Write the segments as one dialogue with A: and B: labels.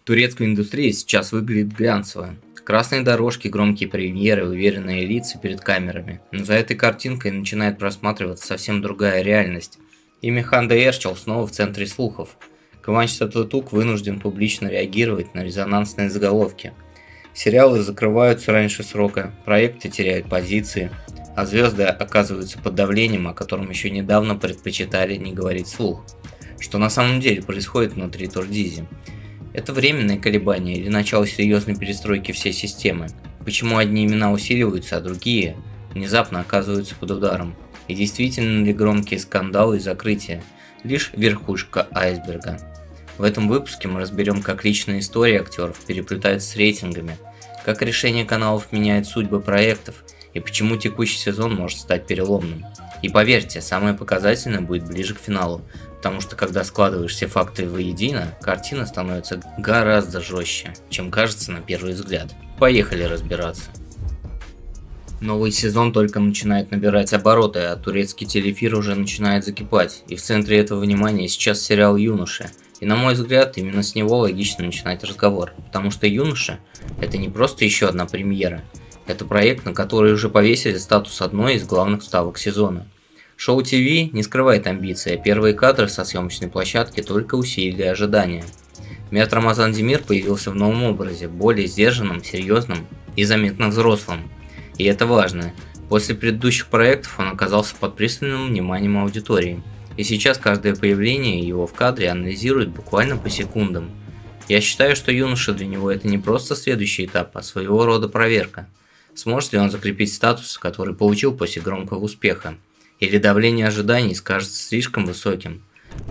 A: Турецкая индустрия сейчас выглядит глянцево. Красные дорожки, громкие премьеры, уверенные лица перед камерами. Но за этой картинкой начинает просматриваться совсем другая реальность. Имя Ханде Эрчел снова в центре слухов. Кыванч Тататук вынужден публично реагировать на резонансные заголовки. Сериалы закрываются раньше срока, проекты теряют позиции, а звезды оказываются под давлением, о котором еще недавно предпочитали не говорить вслух. Что на самом деле происходит внутри Турдизи? Это временные колебания или начало серьезной перестройки всей системы? Почему одни имена усиливаются, а другие внезапно оказываются под ударом? И действительно ли громкие скандалы и закрытия лишь верхушка айсберга? В этом выпуске мы разберем, как личная история актеров переплетается с рейтингами, как решение каналов меняет судьбы проектов и почему текущий сезон может стать переломным. И поверьте, самое показательное будет ближе к финалу, потому что когда складываешь все факты воедино, картина становится гораздо жестче, чем кажется на первый взгляд. Поехали разбираться. Новый сезон только начинает набирать обороты, а турецкий телеэфир уже начинает закипать, и в центре этого внимания сейчас сериал «Юноши». И на мой взгляд, именно с него логично начинать разговор, потому что «Юноши» — это не просто еще одна премьера, это проект, на который уже повесили статус одной из главных ставок сезона. Шоу ТВ не скрывает амбиции, а первые кадры со съемочной площадки только усилили ожидания. Мehmet Ramazan Demir появился в новом образе, более сдержанном, серьезном и заметно взрослым. И это важно. После предыдущих проектов он оказался под пристальным вниманием аудитории. И сейчас каждое появление его в кадре анализируют буквально по секундам. Я считаю, что «Юноша» для него это не просто следующий этап, а своего рода проверка. Сможет ли он закрепить статус, который получил после громкого успеха? Или давление ожиданий скажется слишком высоким?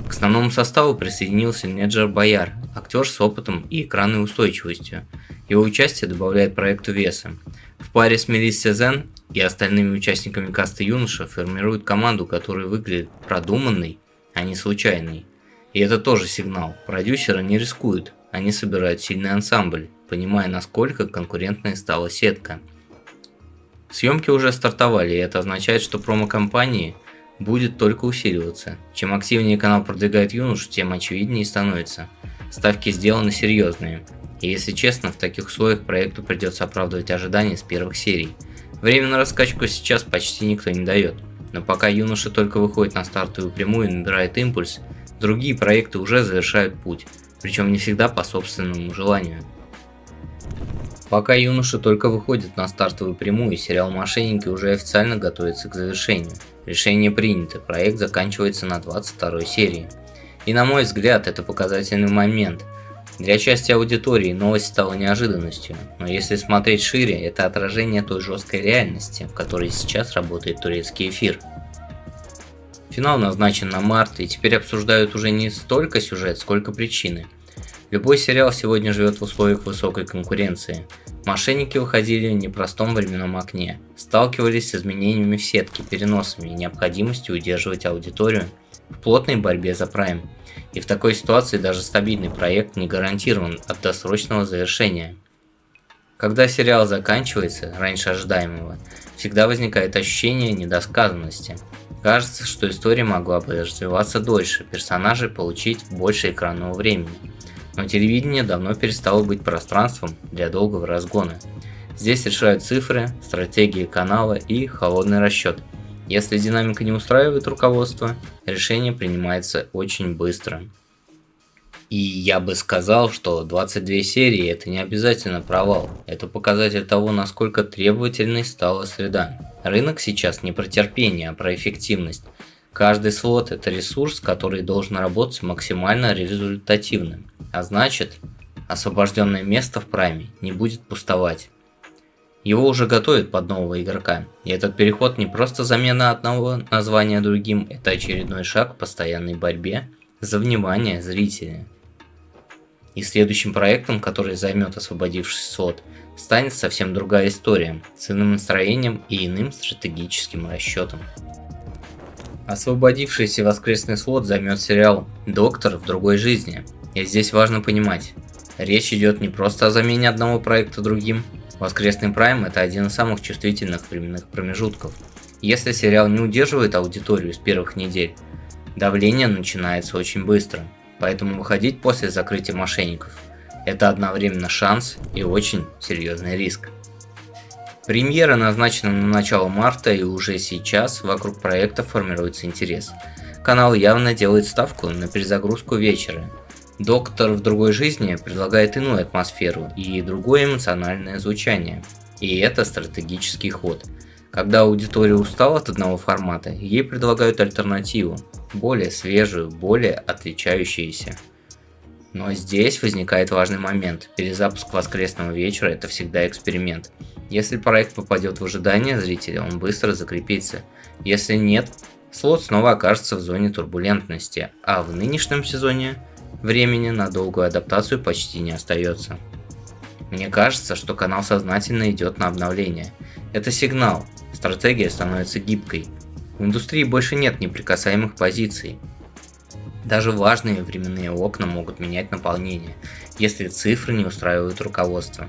A: К основному составу присоединился Неджар Баяр, актер с опытом и экранной устойчивостью. Его участие добавляет проекту веса. В паре с Мелис Сезен и остальными участниками каста «Юноша» формируют команду, которая выглядит продуманной, а не случайной. И это тоже сигнал. Продюсеры не рискуют, они собирают сильный ансамбль, понимая, насколько конкурентной стала сетка. Съемки уже стартовали, и это означает, что промо-компании будет только усиливаться. Чем активнее канал продвигает «Юношу», тем очевиднее становится. Ставки сделаны серьезные. И если честно, в таких условиях проекту придется оправдывать ожидания с первых серий. Время на раскачку сейчас почти никто не дает. Но пока «Юноша» только выходит на стартовую прямую и набирает импульс, другие проекты уже завершают путь, причем не всегда по собственному желанию. Пока «Юноша» только выходит на стартовую прямую, сериал «Мошенники» уже официально готовится к завершению. Решение принято, проект заканчивается на 22-й серии. И на мой взгляд, это показательный момент. Для части аудитории новость стала неожиданностью, но если смотреть шире, это отражение той жесткой реальности, в которой сейчас работает турецкий эфир. Финал назначен на март, и теперь обсуждают уже не столько сюжет, сколько причины. Любой сериал сегодня живет в условиях высокой конкуренции. Мошенники выходили в непростом временном окне, сталкивались с изменениями в сетке, переносами и необходимостью удерживать аудиторию в плотной борьбе за прайм. И в такой ситуации даже стабильный проект не гарантирован от досрочного завершения. Когда сериал заканчивается раньше ожидаемого, всегда возникает ощущение недосказанности. Кажется, что история могла бы развиваться дольше, персонажи получить больше экранного времени. Но телевидение давно перестало быть пространством для долгого разгона. Здесь решают цифры, стратегии канала и холодный расчет. Если динамика не устраивает руководство, решение принимается очень быстро. И я бы сказал, что 22 серии это не обязательно провал. Это показатель того, насколько требовательной стала среда. Рынок сейчас не про терпение, а про эффективность. Каждый слот – это ресурс, который должен работать максимально результативно. А значит, освобожденное место в прайме не будет пустовать. Его уже готовят под нового игрока. И этот переход не просто замена одного названия другим, это очередной шаг в постоянной борьбе за внимание зрителя. И следующим проектом, который займет освободившийся слот, станет совсем другая история, с иным настроением и иным стратегическим расчетом. Освободившийся воскресный слот займет сериал «Доктор в другой жизни». И здесь важно понимать, речь идет не просто о замене одного проекта другим. Воскресный прайм – это один из самых чувствительных временных промежутков. Если сериал не удерживает аудиторию с первых недель, давление начинается очень быстро. Поэтому выходить после закрытия мошенников Это одновременно шанс и очень серьезный риск. Премьера назначена на начало марта, и уже сейчас вокруг проекта формируется интерес. Канал явно делает ставку на перезагрузку вечера. Доктор в другой жизни предлагает иную атмосферу и другое эмоциональное звучание. И это стратегический ход. Когда аудитория устала от одного формата, ей предлагают альтернативу, более свежую, более отличающуюся. Но здесь возникает важный момент. Перезапуск воскресного вечера – это всегда эксперимент. Если проект попадет в ожидание зрителя, он быстро закрепится. Если нет, слот снова окажется в зоне турбулентности, а в нынешнем сезоне времени на долгую адаптацию почти не остается. Мне кажется, что канал сознательно идет на обновление. Это сигнал. Стратегия становится гибкой. В индустрии больше нет неприкасаемых позиций. Даже важные временные окна могут менять наполнение, если цифры не устраивают руководство.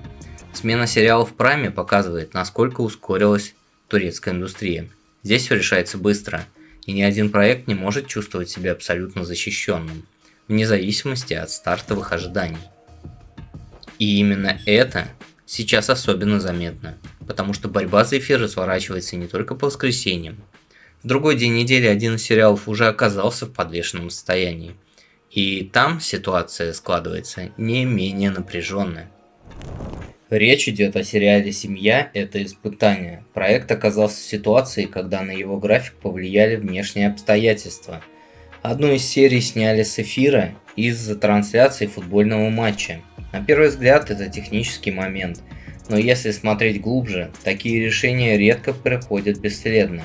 A: Смена сериалов в Прайме показывает, насколько ускорилась турецкая индустрия. Здесь все решается быстро, и ни один проект не может чувствовать себя абсолютно защищенным, вне зависимости от стартовых ожиданий. И именно это сейчас особенно заметно, потому что борьба за эфир разворачивается не только по воскресеньям. В другой день недели один из сериалов уже оказался в подвешенном состоянии, и там ситуация складывается не менее напряженная. Речь идет о сериале «Семья – это испытание». Проект оказался в ситуации, когда на его график повлияли внешние обстоятельства. Одну из серий сняли с эфира из-за трансляции футбольного матча. На первый взгляд это технический момент, но если смотреть глубже, такие решения редко проходят бесследно.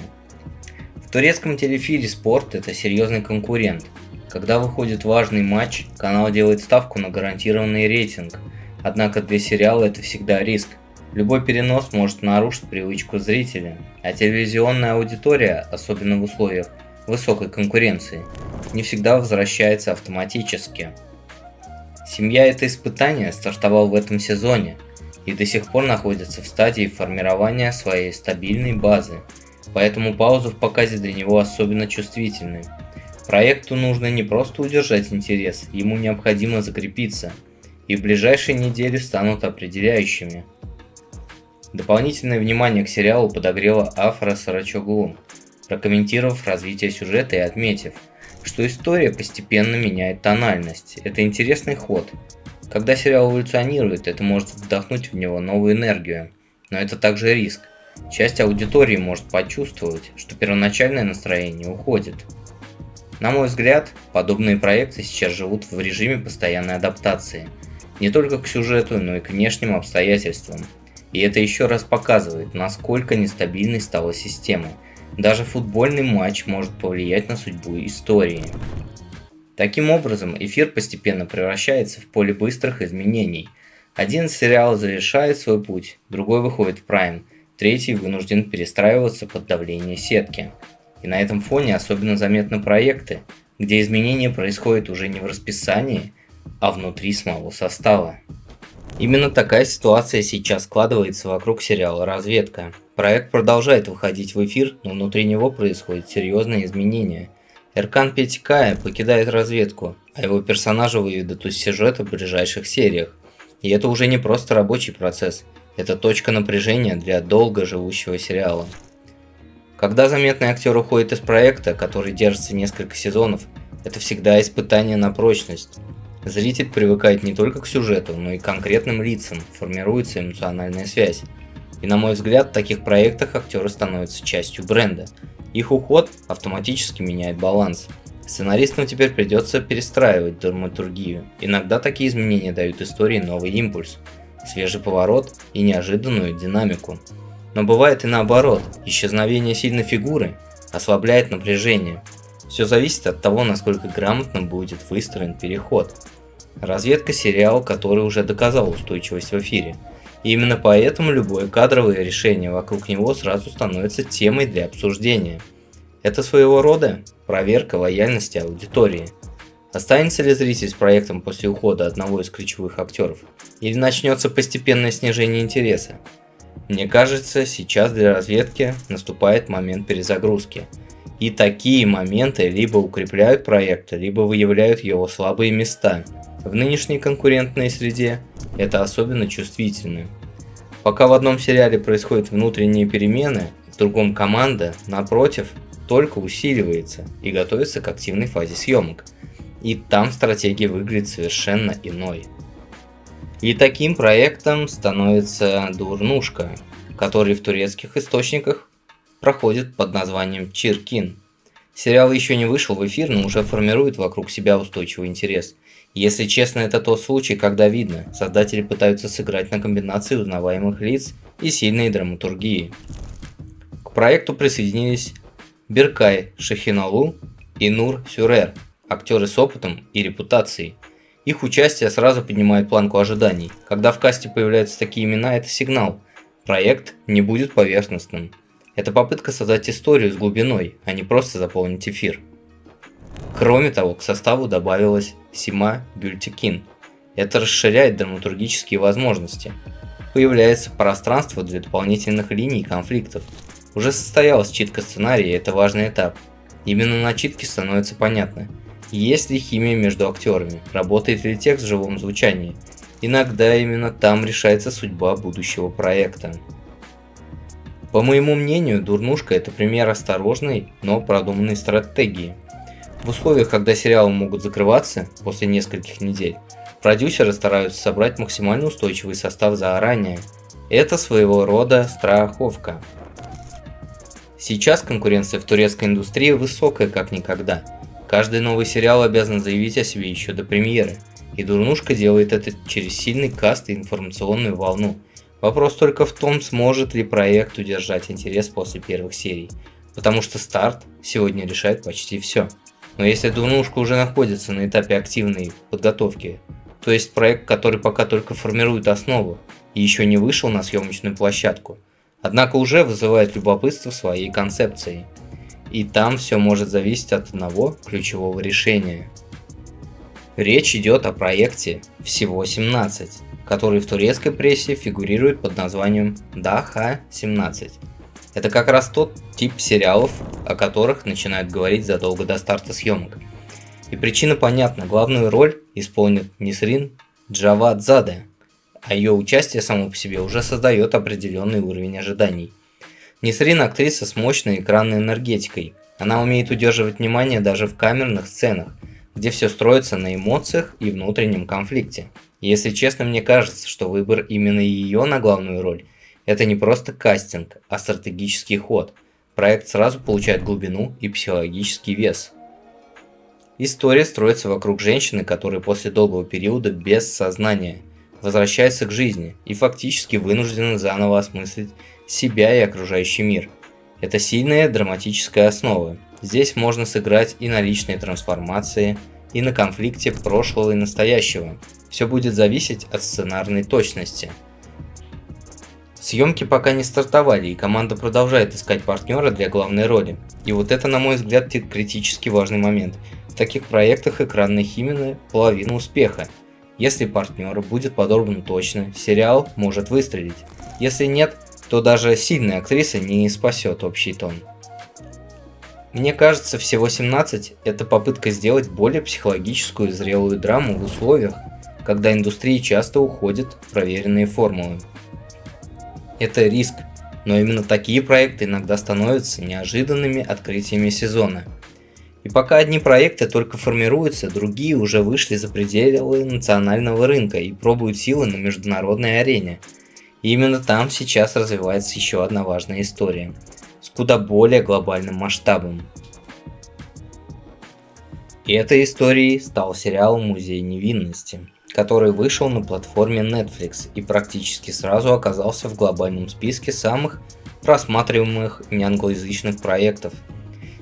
A: В турецком телеэфире спорт – это серьезный конкурент. Когда выходит важный матч, канал делает ставку на гарантированный рейтинг. Однако для сериала это всегда риск. Любой перенос может нарушить привычку зрителя, а телевизионная аудитория, особенно в условиях высокой конкуренции, не всегда возвращается автоматически. «Семья – это испытание» стартовал в этом сезоне и до сих пор находится в стадии формирования своей стабильной базы, поэтому пауза в показе для него особенно чувствительны. Проекту нужно не просто удержать интерес, ему необходимо закрепиться, и в ближайшие недели станут определяющими. Дополнительное внимание к сериалу подогрела Афра Сарачоглу, прокомментировав развитие сюжета и отметив, что история постепенно меняет тональность. Это интересный ход. Когда сериал эволюционирует, это может вдохнуть в него новую энергию, но это также риск. Часть аудитории может почувствовать, что первоначальное настроение уходит. На мой взгляд, подобные проекты сейчас живут в режиме постоянной адаптации, не только к сюжету, но и к внешним обстоятельствам. И это еще раз показывает, насколько нестабильной стала система. Даже футбольный матч может повлиять на судьбу истории. Таким образом, эфир постепенно превращается в поле быстрых изменений. Один сериал завершает свой путь, другой выходит в прайм, третий вынужден перестраиваться под давление сетки. И на этом фоне особенно заметны проекты, где изменения происходят уже не в расписании, а внутри самого состава. Именно такая ситуация сейчас складывается вокруг сериала «Разведка». Проект продолжает выходить в эфир, но внутри него происходят серьезные изменения. Эркан Петикая покидает разведку, а его персонажа выведут из сюжета в ближайших сериях. И это уже не просто рабочий процесс, это точка напряжения для долго живущего сериала. Когда заметный актер уходит из проекта, который держится несколько сезонов, это всегда испытание на прочность. Зритель привыкает не только к сюжету, но и к конкретным лицам, формируется эмоциональная связь. И на мой взгляд, в таких проектах актеры становятся частью бренда. Их уход автоматически меняет баланс. Сценаристам теперь придется перестраивать драматургию. Иногда такие изменения дают истории новый импульс, свежий поворот и неожиданную динамику. Но бывает и наоборот, исчезновение сильной фигуры ослабляет напряжение. Все зависит от того, насколько грамотно будет выстроен переход. «Разведка» – сериал, который уже доказал устойчивость в эфире. И именно поэтому любое кадровое решение вокруг него сразу становится темой для обсуждения. Это своего рода проверка лояльности аудитории. Останется ли зритель с проектом после ухода одного из ключевых актеров? Или начнется постепенное снижение интереса? Мне кажется, сейчас для разведки наступает момент перезагрузки. И такие моменты либо укрепляют проект, либо выявляют его слабые места. В нынешней конкурентной среде это особенно чувствительно. Пока в одном сериале происходят внутренние перемены, в другом команда, напротив, только усиливается и готовится к активной фазе съемок. И там стратегия выглядит совершенно иной. И таким проектом становится «Дурнушка», который в турецких источниках проходит под названием «Чиркин». Сериал еще не вышел в эфир, но уже формирует вокруг себя устойчивый интерес. Если честно, это тот случай, когда видно, создатели пытаются сыграть на комбинации узнаваемых лиц и сильной драматургии. К проекту присоединились Беркай Шахиналу и Нур Сюрер, актеры с опытом и репутацией. Их участие сразу поднимает планку ожиданий. Когда в касте появляются такие имена, это сигнал. Проект не будет поверхностным. Это попытка создать историю с глубиной, а не просто заполнить эфир. Кроме того, к составу добавилась Сима Гюльтекин. Это расширяет драматургические возможности. Появляется пространство для дополнительных линий конфликтов. Уже состоялась читка сценария, и это важный этап. Именно на читке становится понятно, есть ли химия между актерами, работает ли текст в живом звучании. Иногда именно там решается судьба будущего проекта. По моему мнению, «Дурнушка» – это пример осторожной, но продуманной стратегии. В условиях, когда сериалы могут закрываться после нескольких недель, продюсеры стараются собрать максимально устойчивый состав заранее. Это своего рода страховка. Сейчас конкуренция в турецкой индустрии высокая как никогда. Каждый новый сериал обязан заявить о себе еще до премьеры. И «Дурнушка» делает это через сильный каст и информационную волну. Вопрос только в том, сможет ли проект удержать интерес после первых серий. Потому что старт сегодня решает почти все. Но если «Дурнушка» уже находится на этапе активной подготовки, то есть проект, который пока только формирует основу и еще не вышел на съемочную площадку, однако уже вызывает любопытство своей концепцией. И там все может зависеть от одного ключевого решения. Речь идет о проекте «Всего 17», который в турецкой прессе фигурирует под названием «Daha-17». Это как раз тот тип сериалов, о которых начинают говорить задолго до старта съемок. И причина понятна, главную роль исполнит Несрин Джавадзаде, а ее участие само по себе уже создает определенный уровень ожиданий. Несрин – актриса с мощной экранной энергетикой. Она умеет удерживать внимание даже в камерных сценах, где все строится на эмоциях и внутреннем конфликте. И если честно, мне кажется, что выбор именно ее на главную роль – это не просто кастинг, а стратегический ход. Проект сразу получает глубину и психологический вес. История строится вокруг женщины, которая после долгого периода без сознания возвращается к жизни и фактически вынуждена заново осмыслить себя и окружающий мир. Это сильная драматическая основа. Здесь можно сыграть и на личной трансформации, и на конфликте прошлого и настоящего. Все будет зависеть от сценарной точности. Съемки пока не стартовали, и команда продолжает искать партнера для главной роли. И вот это, на мой взгляд, критически важный момент. В таких проектах экранная химия – половина успеха. Если партнер будет подобран точно, сериал может выстрелить. Если нет, то даже сильная актриса не спасет общий тон. Мне кажется, «Всего 17» – это попытка сделать более психологическую и зрелую драму в условиях, когда индустрии часто уходят в проверенные формулы. Это риск, но именно такие проекты иногда становятся неожиданными открытиями сезона. И пока одни проекты только формируются, другие уже вышли за пределы национального рынка и пробуют силы на международной арене. И именно там сейчас развивается еще одна важная история с куда более глобальным масштабом. И этой историей стал сериал «Музей невинности», который вышел на платформе Netflix и практически сразу оказался в глобальном списке самых просматриваемых неанглоязычных проектов.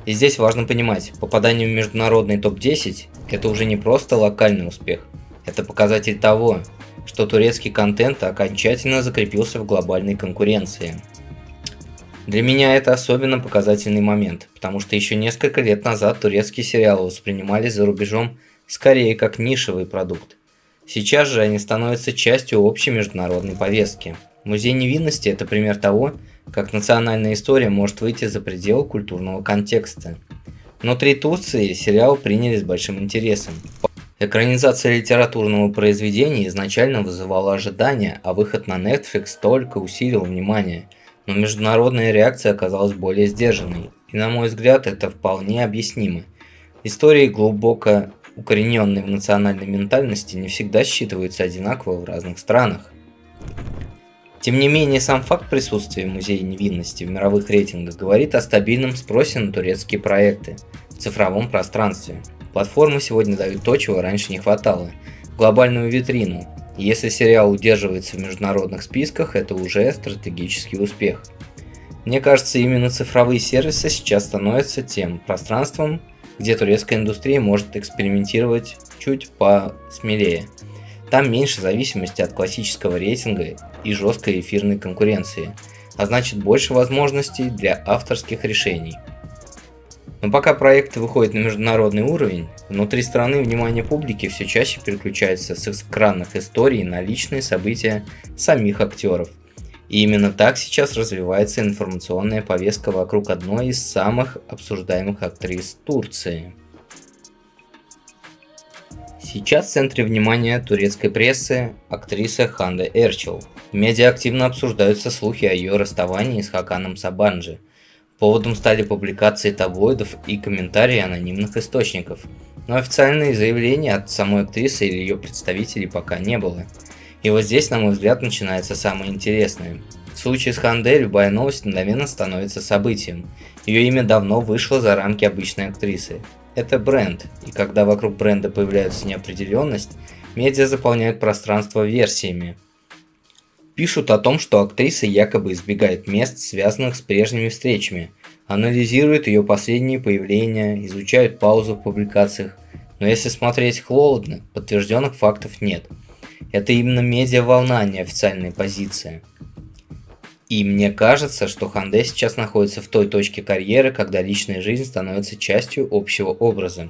A: И здесь важно понимать, попадание в международный топ-10 – это уже не просто локальный успех, это показатель того, что турецкий контент окончательно закрепился в глобальной конкуренции. Для меня это особенно показательный момент, потому что еще несколько лет назад турецкие сериалы воспринимались за рубежом скорее как нишевый продукт. Сейчас же они становятся частью общей международной повестки. «Музей невинности» – это пример того, как национальная история может выйти за пределы культурного контекста. Внутри Турции сериал приняли с большим интересом. Экранизация литературного произведения изначально вызывала ожидания, а выход на Netflix только усилил внимание. Но международная реакция оказалась более сдержанной, и на мой взгляд это вполне объяснимо. Истории, глубоко укорененные в национальной ментальности, не всегда считываются одинаково в разных странах. Тем не менее, сам факт присутствия Музея невинности в мировых рейтингах говорит о стабильном спросе на турецкие проекты в цифровом пространстве. Платформы сегодня дают то, чего раньше не хватало – глобальную витрину. И если сериал удерживается в международных списках, это уже стратегический успех. Мне кажется, именно цифровые сервисы сейчас становятся тем пространством, где турецкая индустрия может экспериментировать чуть посмелее. Там меньше зависимости от классического рейтинга и жесткой эфирной конкуренции, а значит больше возможностей для авторских решений. Но пока проекты выходят на международный уровень, внутри страны внимание публики все чаще переключается с экранных историй на личные события самих актеров. И именно так сейчас развивается информационная повестка вокруг одной из самых обсуждаемых актрис Турции. Сейчас в центре внимания турецкой прессы актриса Ханде Эрчел. В медиа активно обсуждаются слухи о ее расставании с Хаканом Сабанджи. Поводом стали публикации таблоидов и комментарии анонимных источников. Но официальные заявления от самой актрисы или ее представителей пока не было. И вот здесь, на мой взгляд, начинается самое интересное. В случае с Ханде любая новость мгновенно становится событием. Ее имя давно вышло за рамки обычной актрисы. Это бренд, и когда вокруг бренда появляется неопределенность, медиа заполняют пространство версиями. Пишут о том, что актриса якобы избегает мест, связанных с прежними встречами, анализируют ее последние появления, изучают паузу в публикациях, но если смотреть холодно, подтвержденных фактов нет. Это именно медиа-волна, а не официальная позиция. И мне кажется, что Ханде сейчас находится в той точке карьеры, когда личная жизнь становится частью общего образа,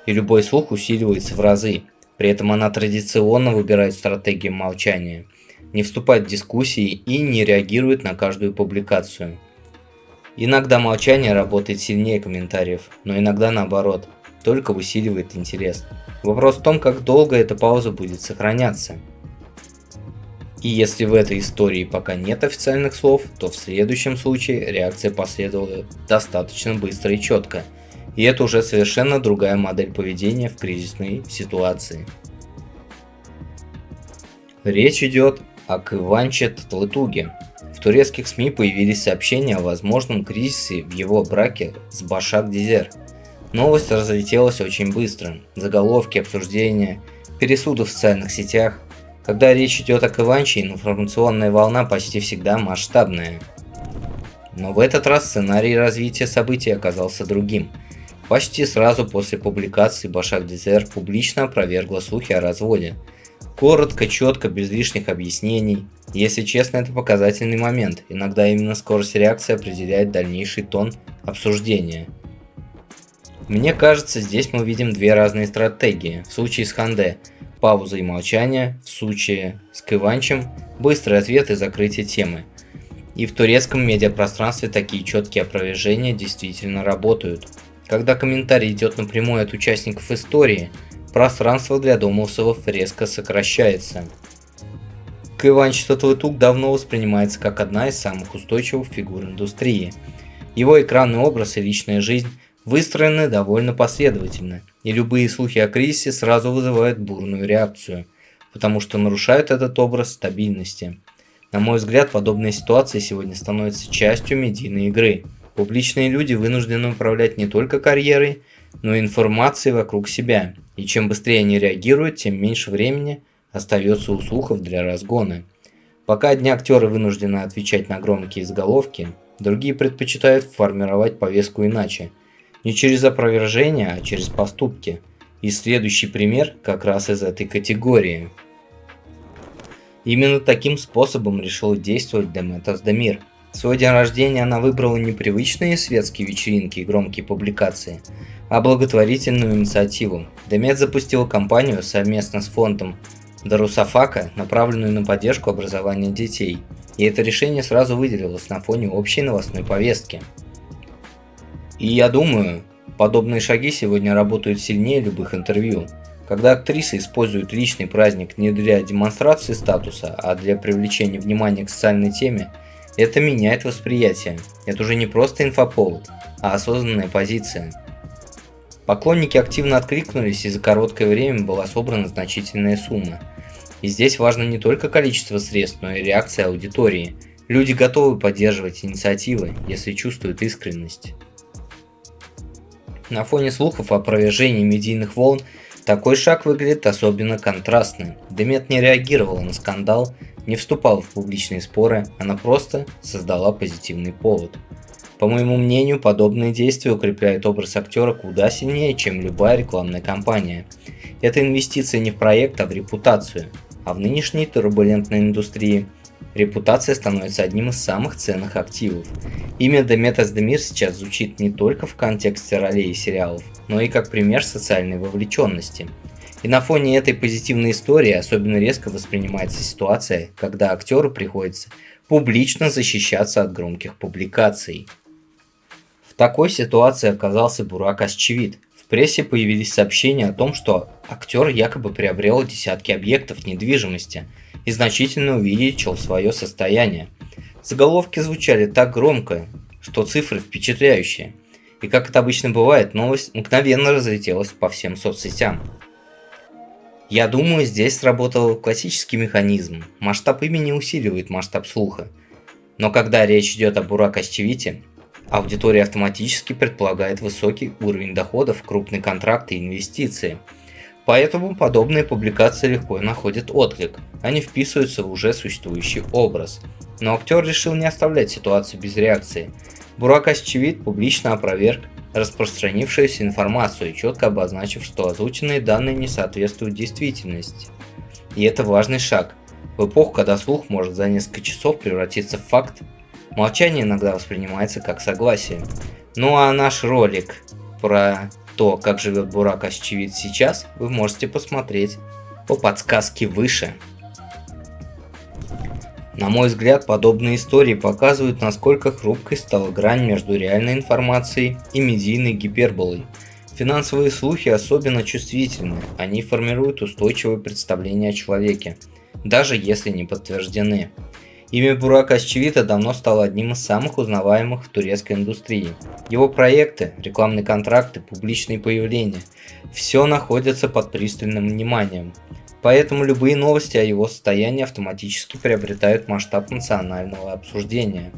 A: и любой слух усиливается в разы. При этом она традиционно выбирает стратегию молчания, не вступает в дискуссии и не реагирует на каждую публикацию. Иногда молчание работает сильнее комментариев, но иногда наоборот, только усиливает интерес. Вопрос в том, как долго эта пауза будет сохраняться. И если в этой истории пока нет официальных слов, то в следующем случае реакция последовала достаточно быстро и четко. И это уже совершенно другая модель поведения в кризисной ситуации. Речь идет о Кыванче Татлытуге. В турецких СМИ появились сообщения о возможном кризисе в его браке с Башак Дизер. Новость разлетелась очень быстро. Заголовки, обсуждения, пересуды в социальных сетях. Когда речь идет о Кыванче, информационная волна почти всегда масштабная. Но в этот раз сценарий развития событий оказался другим. Почти сразу после публикации Башак Дизер публично опровергла слухи о разводе. Коротко, четко, без лишних объяснений. Если честно, это показательный момент. Иногда именно скорость реакции определяет дальнейший тон обсуждения. Мне кажется, здесь мы видим две разные стратегии. В случае с Ханде – пауза и молчание, в случае с Кыванчем – быстрый ответ и закрытие темы. И в турецком медиапространстве такие четкие опровержения действительно работают. Когда комментарий идет напрямую от участников истории, пространство для домыслов резко сокращается. Кыванч Татлытуг давно воспринимается как одна из самых устойчивых фигур индустрии. Его экранный образ и личная жизнь выстроены довольно последовательно, и любые слухи о кризисе сразу вызывают бурную реакцию, потому что нарушают этот образ стабильности. На мой взгляд, подобные ситуации сегодня становятся частью медийной игры. Публичные люди вынуждены управлять не только карьерой, но и информацией вокруг себя, и чем быстрее они реагируют, тем меньше времени остается у слухов для разгона. Пока одни актеры вынуждены отвечать на громкие заголовки, другие предпочитают формировать повестку иначе. Не через опровержение, а через поступки. И следующий пример как раз из этой категории. Именно таким способом решила действовать Демет Оздемир. В свой день рождения она выбрала не привычные светские вечеринки и громкие публикации, а благотворительную инициативу. Демет запустила кампанию совместно с фондом Дарусафака, направленную на поддержку образования детей. И это решение сразу выделилось на фоне общей новостной повестки. И я думаю, подобные шаги сегодня работают сильнее любых интервью. Когда актриса использует личный праздник не для демонстрации статуса, а для привлечения внимания к социальной теме, это меняет восприятие. Это уже не просто инфоповод, а осознанная позиция. Поклонники активно откликнулись, и за короткое время была собрана значительная сумма. И здесь важно не только количество средств, но и реакция аудитории. Люди готовы поддерживать инициативы, если чувствуют искренность. На фоне слухов о опровержении медийных волн такой шаг выглядит особенно контрастным. Демет не реагировала на скандал, не вступала в публичные споры, она просто создала позитивный повод. По моему мнению, подобные действия укрепляют образ актера куда сильнее, чем любая рекламная кампания. Это инвестиция не в проект, а в репутацию. А в нынешней турбулентной индустрии репутация становится одним из самых ценных активов. Имя Демет Оздемир сейчас звучит не только в контексте ролей и сериалов, но и как пример социальной вовлеченности. И на фоне этой позитивной истории особенно резко воспринимается ситуация, когда актеру приходится публично защищаться от громких публикаций. В такой ситуации оказался Бурак Озчивит. В прессе появились сообщения о том, что актер якобы приобрел десятки объектов недвижимости и значительно увеличил свое состояние. Заголовки звучали так громко, что цифры впечатляющие. И как это обычно бывает, новость мгновенно разлетелась по всем соцсетям. Я думаю, здесь сработал классический механизм. Масштаб имени усиливает масштаб слуха. Но когда речь идет о Бурак Озчивите, аудитория автоматически предполагает высокий уровень доходов, крупные контракты и инвестиции. Поэтому подобные публикации легко находят отклик, они вписываются в уже существующий образ. Но актер решил не оставлять ситуацию без реакции. Бурак Озчивит публично опроверг распространившуюся информацию, четко обозначив, что озвученные данные не соответствуют действительности. И это важный шаг. В эпоху, когда слух может за несколько часов превратиться в факт, молчание иногда воспринимается как согласие. Ну а наш ролик про то, как живет Бурак Озчивит сейчас, вы можете посмотреть по подсказке выше. На мой взгляд, подобные истории показывают, насколько хрупкой стала грань между реальной информацией и медийной гиперболой. Финансовые слухи особенно чувствительны, они формируют устойчивое представление о человеке, даже если не подтверждены. Имя Бурака Озчивита давно стало одним из самых узнаваемых в турецкой индустрии. Его проекты, рекламные контракты, публичные появления – все находится под пристальным вниманием. Поэтому любые новости о его состоянии автоматически приобретают масштаб национального обсуждения.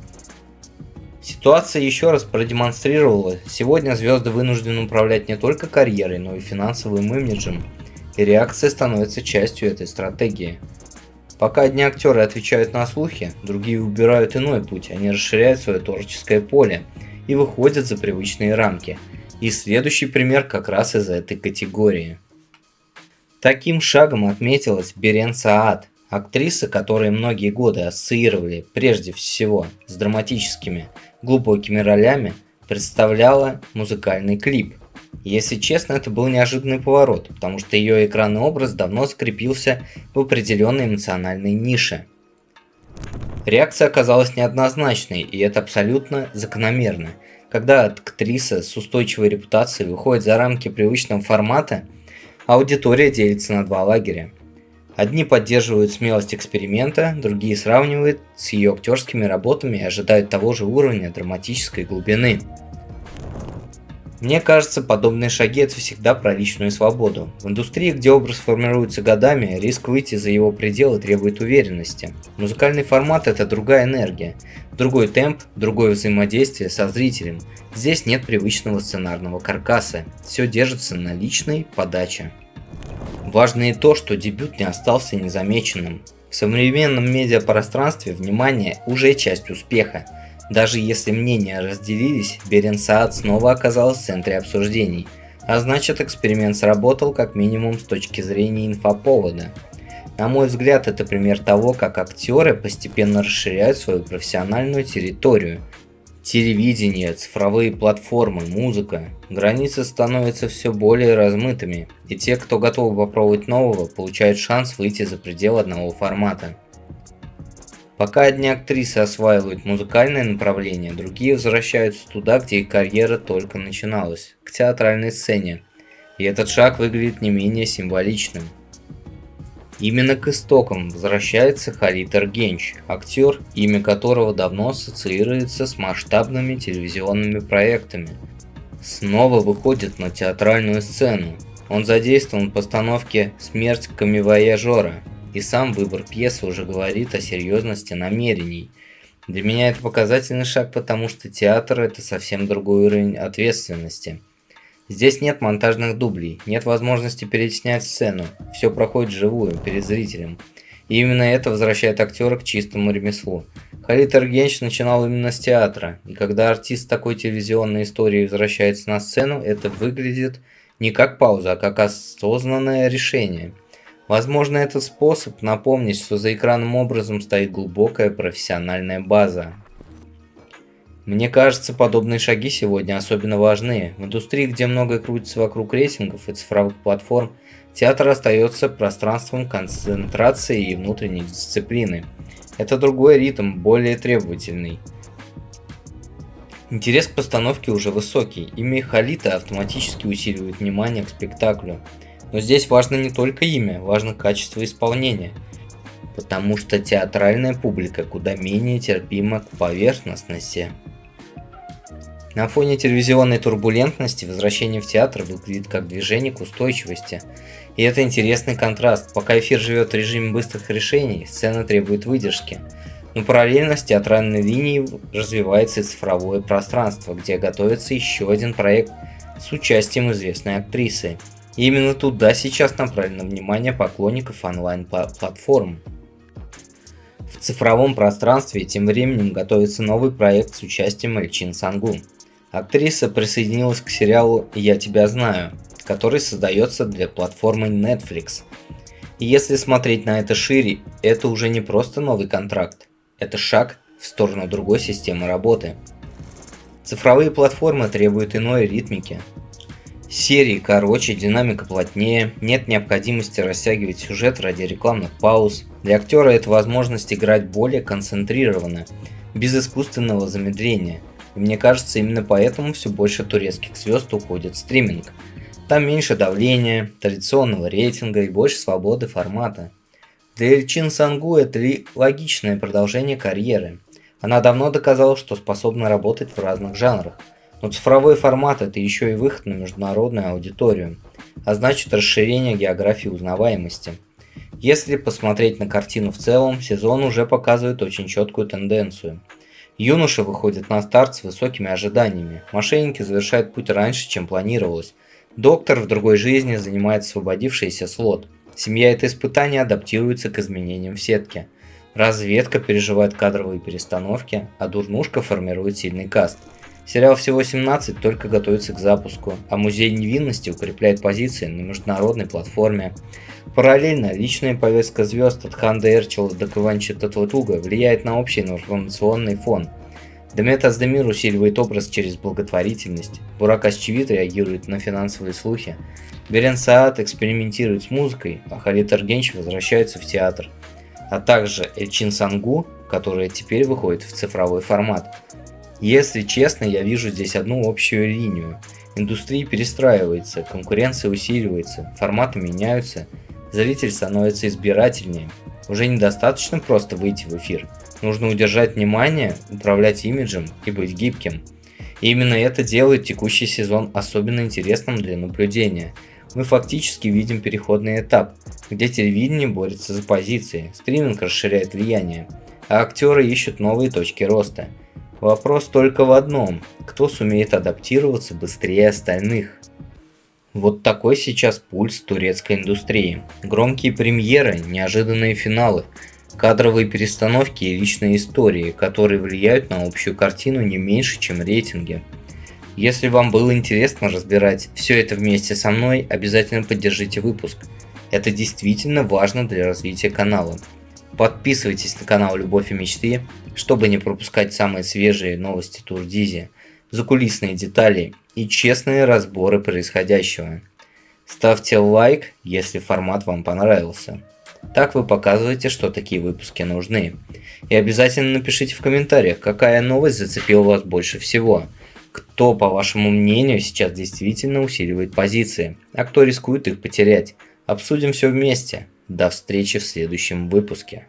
A: Ситуация еще раз продемонстрировала, сегодня звезды вынуждены управлять не только карьерой, но и финансовым имиджем, и реакция становится частью этой стратегии. Пока одни актеры отвечают на слухи, другие выбирают иной путь, они расширяют свое творческое поле и выходят за привычные рамки. И следующий пример как раз из этой категории. Таким шагом отметилась Берен Саат, актриса, которой многие годы ассоциировали прежде всего с драматическими, глубокими ролями, представляла музыкальный клип. Если честно, это был неожиданный поворот, потому что ее экранный образ давно закрепился в определенной эмоциональной нише. Реакция оказалась неоднозначной, и это абсолютно закономерно. Когда актриса с устойчивой репутацией выходит за рамки привычного формата, аудитория делится на два лагеря. Одни поддерживают смелость эксперимента, другие сравнивают с ее актерскими работами и ожидают того же уровня драматической глубины. Мне кажется, подобные шаги – это всегда про личную свободу. В индустрии, где образ формируется годами, риск выйти за его пределы требует уверенности. Музыкальный формат – это другая энергия, другой темп, другое взаимодействие со зрителем. Здесь нет привычного сценарного каркаса, все держится на личной подаче. Важно и то, что дебют не остался незамеченным. В современном медиапространстве внимание уже часть успеха. Даже если мнения разделились, Берен Саат снова оказалась в центре обсуждений, а значит, эксперимент сработал как минимум с точки зрения инфоповода. На мой взгляд, это пример того, как актеры постепенно расширяют свою профессиональную территорию. Телевидение, цифровые платформы, музыка. Границы становятся все более размытыми, и те, кто готовы попробовать нового, получают шанс выйти за пределы одного формата. Пока одни актрисы осваивают музыкальное направление, другие возвращаются туда, где их карьера только начиналась, к театральной сцене. И этот шаг выглядит не менее символичным. Именно к истокам возвращается Халид Эргенч, актер, имя которого давно ассоциируется с масштабными телевизионными проектами. Снова выходит на театральную сцену. Он задействован в постановке «Смерть камевояжера», и сам выбор пьесы уже говорит о серьезности намерений. Для меня это показательный шаг, потому что театр – это совсем другой уровень ответственности. Здесь нет монтажных дублей, нет возможности переснять сцену, все проходит вживую, перед зрителем. И именно это возвращает актера к чистому ремеслу. Халид Эргенч начинал именно с театра, и когда артист такой телевизионной истории возвращается на сцену, это выглядит не как пауза, а как осознанное решение. Возможно, это способ напомнить, что за экранным образом стоит глубокая профессиональная база. Мне кажется, подобные шаги сегодня особенно важны. В индустрии, где многое крутится вокруг рейтингов и цифровых платформ, театр остается пространством концентрации и внутренней дисциплины. Это другой ритм, более требовательный. Интерес к постановке уже высокий. Имя Халита автоматически усиливает внимание к спектаклю. Но здесь важно не только имя, важно качество исполнения. Потому что театральная публика куда менее терпима к поверхностности. На фоне телевизионной турбулентности возвращение в театр выглядит как движение к устойчивости. И это интересный контраст. Пока эфир живет в режиме быстрых решений, сцена требует выдержки. Но параллельно с театральной линией развивается и цифровое пространство, где готовится еще один проект с участием известной актрисы. И именно туда сейчас направлено внимание поклонников онлайн-платформ. В цифровом пространстве тем временем готовится новый проект с участием Эльчин Сангу. Актриса присоединилась к сериалу «Я тебя знаю», который создается для платформы Netflix. И если смотреть на это шире, это уже не просто новый контракт, это шаг в сторону другой системы работы. Цифровые платформы требуют иной ритмики. Серии короче, динамика плотнее, нет необходимости растягивать сюжет ради рекламных пауз. Для актера это возможность играть более концентрированно, без искусственного замедления. И мне кажется, именно поэтому все больше турецких звезд уходит в стриминг. Там меньше давления, традиционного рейтинга и больше свободы формата. Для Эльчин Сангу это логичное продолжение карьеры. Она давно доказала, что способна работать в разных жанрах. Но цифровой формат – это еще и выход на международную аудиторию, а значит расширение географии узнаваемости. Если посмотреть на картину в целом, сезон уже показывает очень четкую тенденцию. Юноши выходят на старт с высокими ожиданиями, мошенники завершают путь раньше, чем планировалось, доктор в другой жизни занимает освободившийся слот, семья – это испытание адаптируется к изменениям в сетке, разведка переживает кадровые перестановки, а дурнушка формирует сильный каст. Сериал «Всего 17» только готовится к запуску, а Музей невинности укрепляет позиции на международной платформе. Параллельно, личная повестка звезд от Ханды Эрчела до Кыванчи Татлатуга влияет на общий информационный фон. Демет Аздемир усиливает образ через благотворительность, Бурак Озчивит реагирует на финансовые слухи, Берен Саат экспериментирует с музыкой, а Халид Эргенч возвращается в театр. А также Эльчин Сангу, которая теперь выходит в цифровой формат. Если честно, я вижу здесь одну общую линию. Индустрия перестраивается, конкуренция усиливается, форматы меняются, зритель становится избирательнее. Уже недостаточно просто выйти в эфир. Нужно удержать внимание, управлять имиджем и быть гибким. И именно это делает текущий сезон особенно интересным для наблюдения. Мы фактически видим переходный этап, где телевидение борется за позиции, стриминг расширяет влияние, а актеры ищут новые точки роста. Вопрос только в одном – кто сумеет адаптироваться быстрее остальных? Вот такой сейчас пульс турецкой индустрии. Громкие премьеры, неожиданные финалы, кадровые перестановки и личные истории, которые влияют на общую картину не меньше, чем рейтинги. Если вам было интересно разбирать все это вместе со мной, обязательно поддержите выпуск. Это действительно важно для развития канала. Подписывайтесь на канал Любовь и Мечты, чтобы не пропускать самые свежие новости Турдизи, закулисные детали и честные разборы происходящего. Ставьте лайк, если формат вам понравился. Так вы показываете, что такие выпуски нужны. И обязательно напишите в комментариях, какая новость зацепила вас больше всего. Кто, по вашему мнению, сейчас действительно усиливает позиции, а кто рискует их потерять? Обсудим все вместе. До встречи в следующем выпуске.